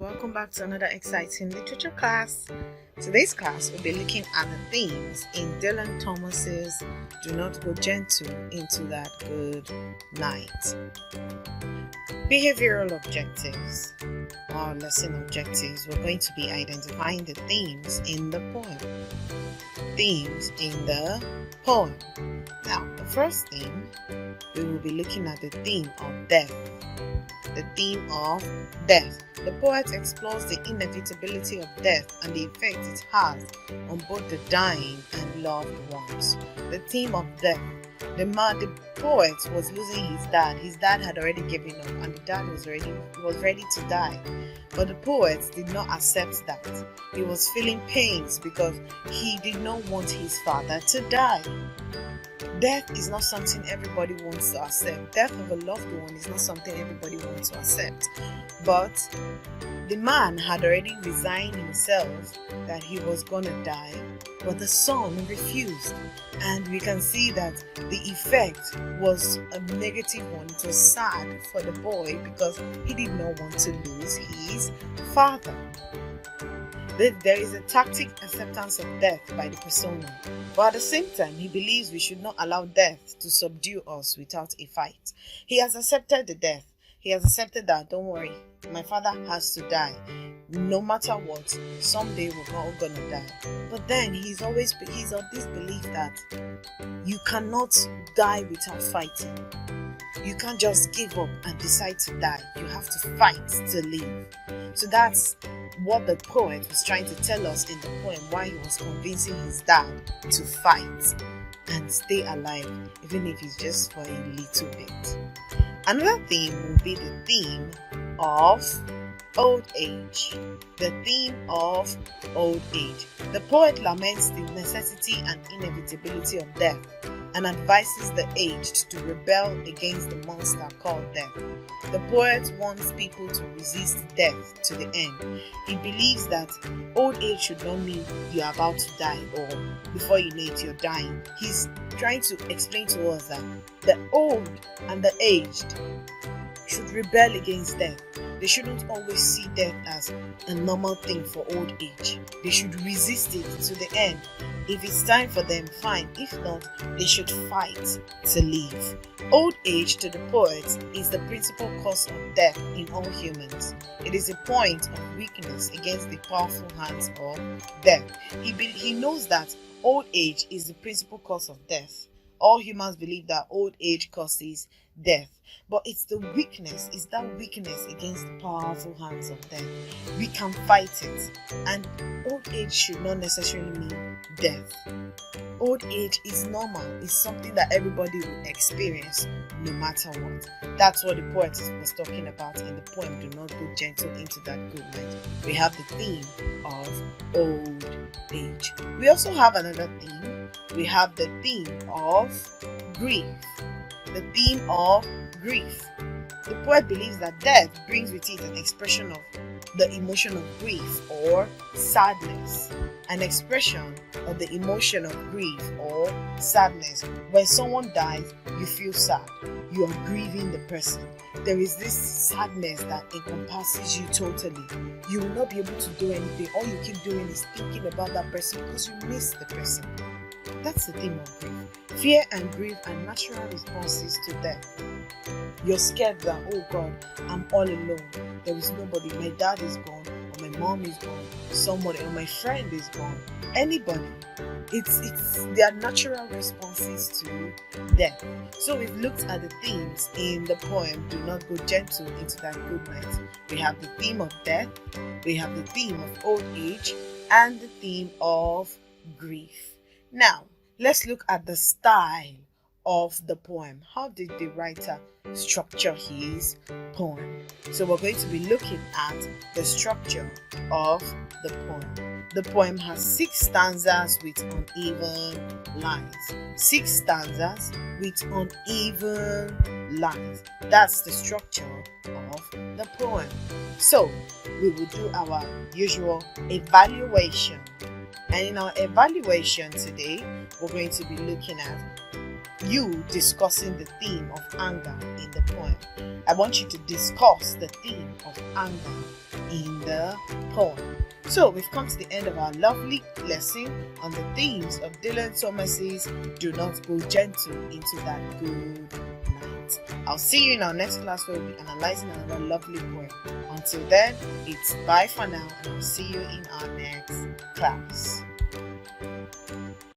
Welcome back to another exciting literature class. Today's class will be looking at the themes in Dylan Thomas's Do Not Go Gentle Into That Good Night. Behavioral objectives or lesson objectives. We're going to be identifying the themes in the poem. Themes in the poem. Now, the first theme, we will be looking at the theme of death. The theme of death. The poet explores the inevitability of death and the effect it has on both the dying and loved ones. The theme of death. The poet was losing his dad. His dad had already given up and the dad was ready to die. But the poet did not accept that. He was feeling pains because he did not want his father to die. Death is not something everybody wants to accept. Death of a loved one is not something everybody wants to accept. But the man had already resigned himself that he was going to die, but the son refused. And we can see that the effect was a negative one. It was sad for the boy because he did not want to lose his father. There is a tacit acceptance of death by the persona, but at the same time, he believes we should not allow death to subdue us without a fight. He has accepted the death. He has accepted that, don't worry, my father has to die. No matter what, someday we're all gonna die. But then he's of this belief that you cannot die without fighting. You can't just give up and decide to die. You have to fight to live. So that's what the poet was trying to tell us in the poem, why he was convincing his dad to fight and stay alive, even if it's just for a little bit. Another theme will be the theme of old age. The theme of old age. The poet laments the necessity and inevitability of death and advises the aged to rebel against the monster called death. The poet wants people to resist death to the end. He believes that old age should not mean you're about to die or before you know it, you're dying. He's trying to explain to us that the old and the aged should rebel against death. They shouldn't always see death as a normal thing for old age. They should resist it to the end. If it's time for them, fine. If not, they should fight to live. Old age, to the poet, is the principal cause of death in all humans. It is a point of weakness against the powerful hands of death. He knows that old age is the principal cause of death. All humans believe that old age causes death. But it's that weakness against the powerful hands of death. We can fight it. And old age should not necessarily mean death. Old age is normal. It's something that everybody will experience no matter what. That's what the poet was talking about in the poem, Do Not Go Gentle Into That Good Night. We have the theme of old age. We also have another theme. We have the theme of grief. The theme of grief. The poet believes that death brings with it an expression of the emotion of grief or sadness. An expression of the emotion of grief or sadness. When someone dies, you feel sad. You are grieving the person. There is this sadness that encompasses you totally. You will not be able to do anything. All you keep doing is thinking about that person because you miss the person. That's the theme of grief. Fear and grief are natural responses to death. You're scared that, oh God, I'm all alone. There is nobody. My dad is gone, or my mom is gone, somebody, or my friend is gone. Anybody. It's their natural responses to death. So we've looked at the themes in the poem, Do Not Go Gentle Into That Good Night. We have the theme of death, we have the theme of old age, and the theme of grief. Now, let's look at the style of the poem. How did the writer structure his poem? So we're going to be looking at the structure of the poem. The poem has 6 stanzas with uneven lines. 6 stanzas with uneven lines. That's the structure of the poem. So we will do our usual evaluation. And in our evaluation today, we're going to be looking at you discussing the theme of anger in the poem. I want you to discuss the theme of anger in the poem. So we've come to the end of our lovely lesson on the themes of Dylan Thomas's Do Not Go Gentle Into That Good Night. I'll see you in our next class where we'll be analyzing another lovely poem. Until then, it's bye for now, and I'll see you in our next class.